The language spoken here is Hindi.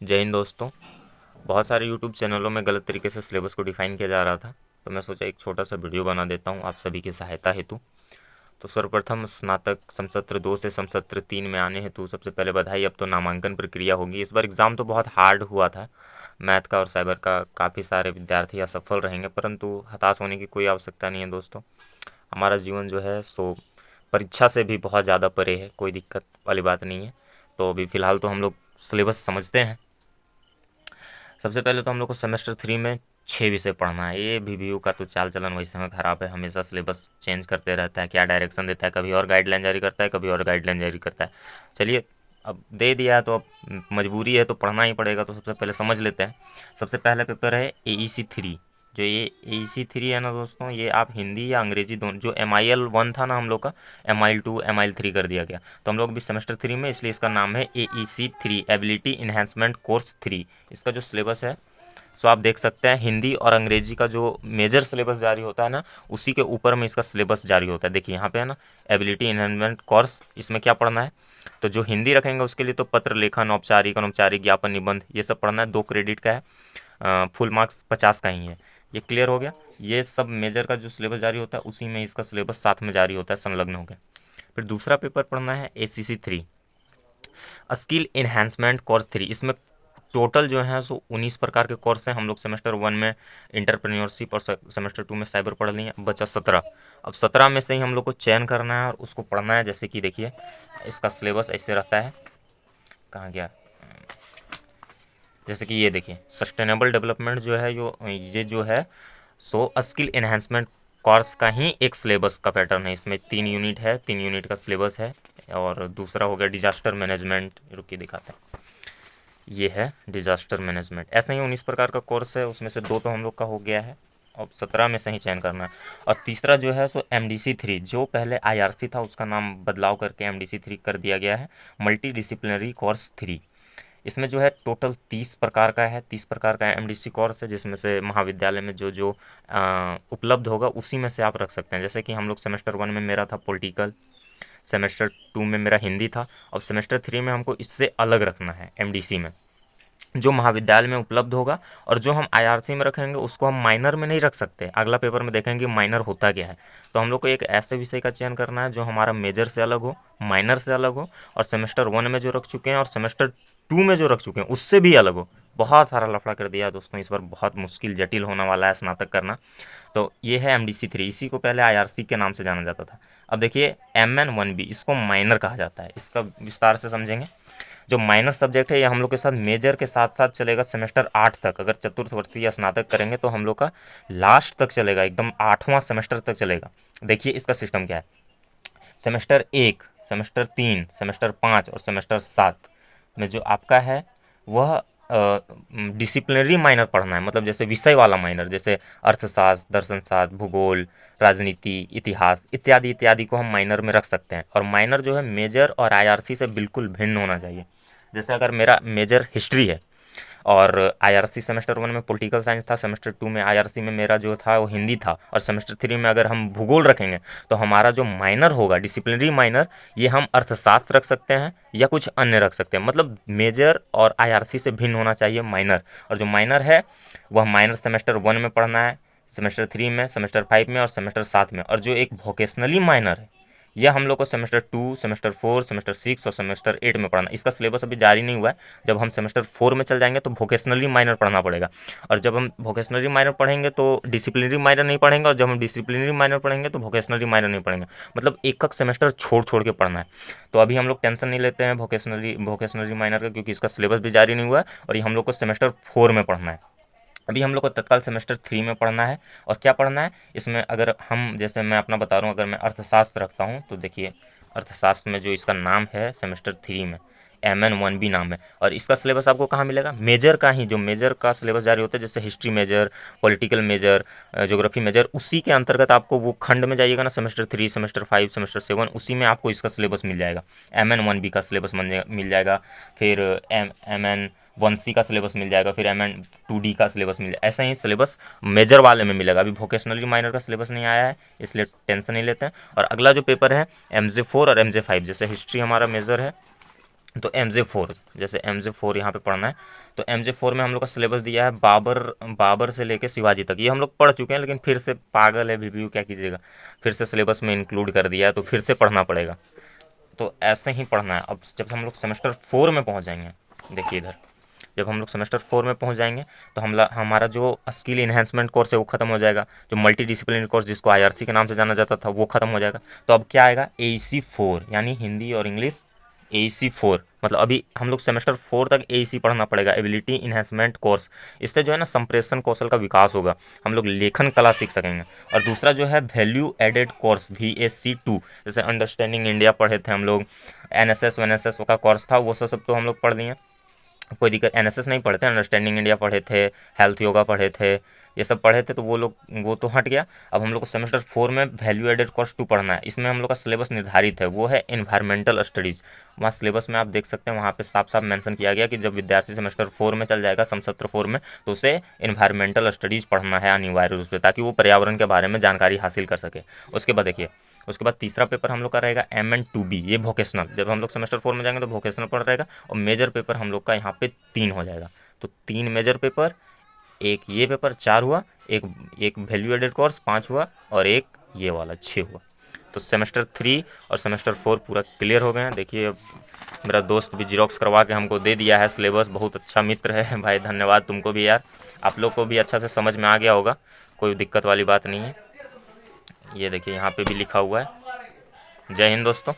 जय हिंद दोस्तों। बहुत सारे यूट्यूब चैनलों में गलत तरीके से सिलेबस को डिफाइन किया जा रहा था, तो मैं सोचा एक छोटा सा वीडियो बना देता हूँ आप सभी की सहायता हेतु। तो सर्वप्रथम स्नातक समसत्र 2 से समसत्र 3 में आने हेतु सबसे पहले बधाई। अब तो नामांकन प्रक्रिया होगी। इस बार एग्ज़ाम तो बहुत हार्ड हुआ था, मैथ का और साइबर का। काफ़ी सारे विद्यार्थी असफल रहेंगे, परंतु हताश होने की कोई आवश्यकता नहीं है दोस्तों। हमारा जीवन जो है सो परीक्षा से भी बहुत ज़्यादा परे है, कोई दिक्कत वाली बात नहीं है। तो अभी फ़िलहाल तो हम लोग सिलेबस समझते हैं। सबसे पहले तो हम लोग को सेमेस्टर 3 में 6 विषय पढ़ना है। ये BBU का तो चाल चलन वैसे में ख़राब है, हमेशा सिलेबस चेंज करते रहता है, क्या डायरेक्शन देता है, कभी और गाइडलाइन जारी करता है, कभी और गाइडलाइन जारी करता है। चलिए, अब दे दिया है तो अब मजबूरी है तो पढ़ना ही पड़ेगा। तो सबसे पहले समझ लेते हैं। सबसे पहला पेपर है AEC 3। जो ये AEC 3 है ना दोस्तों, ये आप हिंदी या अंग्रेजी दोनों, जो MIL 1 था ना हम लोग का, MIL 2 MIL 3 कर दिया गया। तो हम लोग भी सेमेस्टर 3 में, इसलिए इसका नाम है AEC 3, एबिलिटी इन्हेंसमेंट कोर्स 3। इसका जो सिलेबस है सो आप देख सकते हैं, हिंदी और अंग्रेजी का जो मेजर सिलेबस जारी होता है ना, उसी के ऊपर में इसका सिलेबस जारी होता है। देखिए यहाँ पे है ना, एबिलिटी इन्हेंसमेंट कोर्स, इसमें क्या पढ़ना है। तो जो हिंदी रखेंगे उसके लिए तो पत्र लेखन, औपचारिक अनौपचारिक, ज्ञापन, निबंध, ये सब पढ़ना है। 2 क्रेडिट का है, फुल मार्क्स 50 का ही है। ये क्लियर हो गया। ये सब मेजर का जो सिलेबस जारी होता है उसी में इसका सिलेबस साथ में जारी होता है, संलग्न हो गया। फिर दूसरा पेपर पढ़ना है ACC 3, स्किल इन्हेंसमेंट कोर्स 3। इसमें टोटल जो है सो 19 प्रकार के कोर्स हैं। हम लोग सेमेस्टर 1 में इंटरप्रेन्योरशिप और सेमेस्टर 2 में साइबर पढ़ लिए, अब बचा 17। अब 17 में से ही हम लोग को चयन करना है और उसको पढ़ना है। जैसे कि देखिए, इसका सिलेबस ऐसे रहता है। कहाँ गया? जैसे कि ये देखिए, सस्टेनेबल डेवलपमेंट जो है, ये जो है सो स्किल इन्हेंसमेंट कोर्स का ही एक सिलेबस का पैटर्न है। इसमें 3 यूनिट है, 3 यूनिट का सिलेबस है। और दूसरा हो गया डिजास्टर मैनेजमेंट, रुकिए दिखाते हैं। ये है डिजास्टर मैनेजमेंट। ऐसे ही 19 प्रकार का कोर्स है, उसमें से 2 तो हम लोग का हो गया है। अब 17 में से ही चयन करना है। और तीसरा जो है सो MDC 3, जो पहले IRC था उसका नाम बदलाव करके MDC 3 कर दिया गया है, मल्टी डिसिप्लिनरी कोर्स 3। इसमें जो है टोटल 30 प्रकार का है, 30 प्रकार का MDC कोर्स है, जिसमें से महाविद्यालय में जो जो उपलब्ध होगा उसी में से आप रख सकते हैं। जैसे कि हम लोग सेमेस्टर 1 में मेरा था पॉलिटिकल, सेमेस्टर 2 में मेरा हिंदी था। अब सेमेस्टर 3 में हमको इससे अलग रखना है MDC में, जो महाविद्यालय में उपलब्ध होगा। और जो हम IRC में रखेंगे उसको हम माइनर में नहीं रख सकते। अगला पेपर में देखेंगे माइनर होता क्या है। तो हम लोग को एक ऐसे विषय का चयन करना है जो हमारा मेजर से अलग हो, माइनर से अलग हो, और सेमेस्टर 1 में जो रख चुके हैं और सेमेस्टर 2 में जो रख चुके हैं उससे भी अलग हो। बहुत सारा लफड़ा कर दिया दोस्तों इस बार, बहुत मुश्किल जटिल होने वाला है स्नातक करना। तो ये है MDC 3, इसी को पहले IRC के नाम से जाना जाता था। अब देखिए MN 1B, इसको माइनर कहा जाता है। इसका विस्तार से समझेंगे। जो माइनर सब्जेक्ट है ये हम लोग के साथ मेजर के साथ साथ चलेगा सेमेस्टर 8 तक। अगर चतुर्थ वर्षीय या स्नातक करेंगे तो हम लोग का लास्ट तक चलेगा, एकदम 8वां सेमेस्टर तक चलेगा। देखिए इसका सिस्टम क्या है। सेमेस्टर 1, सेमेस्टर 3, सेमेस्टर 5 और सेमेस्टर 7 में जो आपका है वह डिसिप्लिनरी माइनर पढ़ना है। मतलब जैसे विषय वाला माइनर, जैसे अर्थशास्त्र, दर्शनशास्त्र, भूगोल, राजनीति, इतिहास इत्यादि इत्यादि को हम माइनर में रख सकते हैं। और माइनर जो है मेजर और IRC से बिल्कुल भिन्न होना चाहिए। जैसे अगर मेरा मेजर हिस्ट्री है और IRC सेमेस्टर 1 में पॉलिटिकल साइंस था, सेमेस्टर 2 में IRC में मेरा जो था वो हिंदी था, और सेमेस्टर 3 में अगर हम भूगोल रखेंगे तो हमारा जो माइनर होगा डिसिप्लिनरी माइनर, ये हम अर्थशास्त्र रख सकते हैं या कुछ अन्य रख सकते हैं। मतलब मेजर और IRC से भिन्न होना चाहिए माइनर। और जो माइनर है वह माइनर सेमेस्टर 1 में पढ़ना है, सेमेस्टर 3 में, सेमेस्टर 5 में और सेमेस्टर 7 में। और जो एक वोकेशनली माइनर है यह हम लोग को सेमेस्टर 2, सेमेस्टर 4, सेमेस्टर 6 और सेमेस्टर 8 में पढ़ना। इसका सिलेबस अभी जारी नहीं हुआ है। जब हम सेमेस्टर 4 में चल जाएंगे तो वोकेशनली माइनर पढ़ना पड़ेगा। और जब हम वोकेशनली माइनर पढ़ेंगे तो डिसिप्लिनरी माइनर नहीं पढ़ेंगे, और जब हम डिसिप्लिनरी माइनर पढ़ेंगे तो वोकेशनली माइनर नहीं पढ़ेंगे। मतलब एक एक सेमेस्टर छोड़ छोड़ के पढ़ना है। तो अभी हम लोग टेंशन नहीं लेते हैं वोकेशनली माइनर का, क्योंकि इसका सिलेबस भी जारी नहीं हुआ है और ये हम लोग को सेमेस्टर 4 में पढ़ना है। अभी हम लोग को तत्काल सेमेस्टर 3 में पढ़ना है। और क्या पढ़ना है इसमें, अगर हम, जैसे मैं अपना बता रहा हूँ, अगर मैं अर्थशास्त्र रखता हूँ तो देखिए, अर्थशास्त्र में जो इसका नाम है सेमेस्टर 3 में MN 1B नाम है। और इसका सिलेबस आपको कहाँ मिलेगा, मेजर का ही, जो मेजर का सिलेबस जारी होता है, जैसे history major, political major, geography major, उसी के अंतर्गत आपको वो खंड में जाइएगा ना, सेमेस्टर 3, सेमेस्टर 5, सेमेस्टर 7, उसी में आपको इसका सिलेबस मिल जाएगा। MN 1B का सिलेबस मिल जाएगा। फिर MN 1C का सिलेबस मिल जाएगा। फिर MN 2D का सिलेबस मिल जाएगा। ऐसा ही सिलेबस मेजर वाले में मिलेगा। अभी वोकेशनली माइनर का सिलेबस नहीं आया है, इसलिए टेंशन नहीं लेते हैं। और अगला जो पेपर है MJ 4 और MJ 5, जैसे हिस्ट्री हमारा मेजर है, तो MJ4, जैसे MJ4 यहाँ पे पढ़ना है, तो MJ4 में हम लोग का सिलेबस दिया है बाबर बाबर से लेके शिवाजी तक। ये हम लोग पढ़ चुके हैं, लेकिन फिर से पागल है VPU, क्या कीजिएगा, फिर से सिलेबस में इंक्लूड कर दिया है, तो फिर से पढ़ना पड़ेगा। तो ऐसे ही पढ़ना है। अब जब हम लोग सेमेस्टर 4 में पहुँच जाएंगे, देखिए इधर, जब हम लोग सेमेस्टर 4 में पहुंच जाएंगे तो हमारा जो स्किल इन्हेंसमेंट कोर्स है वो खत्म हो जाएगा। जो मल्टी डिसिप्लिनरी कोर्स जिसको IRC के नाम से जाना जाता था वो खत्म हो जाएगा। तो अब क्या आएगा, AEC4, यानी हिंदी और इंग्लिश AEC4। मतलब अभी हम लोग सेमेस्टर 4 तक AEC पढ़ना पड़ेगा, एबिलिटी इन्हेंसमेंट कोर्स। इससे जो है ना संप्रेषण कौशल का विकास होगा, हम लोग लेखन कला सीख सकेंगे। और दूसरा जो है वैल्यू एडेड कोर्स VAC2, जैसे अंडरस्टैंडिंग इंडिया पढ़े थे हम लोग, NSS NSS का कोर्स था, वो सब तो हम लोग पढ़ लिए, कोई दिक्कत। NSS नहीं पढ़े थे, अंडरस्टैंडिंग इंडिया पढ़े थे, हेल्थ योगा पढ़े थे, ये सब पढ़े थे, तो वो तो हट गया। अब हम लोग को सेमेस्टर 4 में वैल्यू एडेड कोर्स 2 पढ़ना है। इसमें हम लोग का सिलेबस निर्धारित है, वो है इन्वायरमेंटल स्टडीज़। वहाँ सिलेबस में आप देख सकते हैं, वहाँ पे साफ साफ मेंशन किया गया कि जब विद्यार्थी सेमेस्टर 4 में चल जाएगा, समसत्र 4 में, तो उसे इन्वायरमेंटल स्टडीज़ पढ़ना है अनिवार्य रूप से, ताकि वो पर्यावरण के बारे में जानकारी हासिल कर सके। उसके बाद देखिए, उसके बाद तीसरा पेपर हम लोग का रहेगा MN2B, ये वोकेशनल। जब हम लोग सेमेस्टर 4 में जाएंगे तो वोकेशनल पढ़ रहेगा। और मेजर पेपर हम लोग का यहाँ पे 3 हो जाएगा। तो 3 मेजर पेपर, एक ये पेपर 4 हुआ, एक एक वैल्यू एडेड कोर्स 5 हुआ, और एक ये वाला 6 हुआ। तो सेमेस्टर 3 और सेमेस्टर 4 पूरा क्लियर हो गए हैं। देखिए अब मेरा दोस्त भी जीरोक्स करवा के हमको दे दिया है सिलेबस, बहुत अच्छा मित्र है भाई, धन्यवाद तुमको भी यार। आप लोग को भी अच्छा से समझ में आ गया होगा, कोई दिक्कत वाली बात नहीं है। ये देखिए यहाँ पे भी लिखा हुआ है। जय हिंद दोस्तों।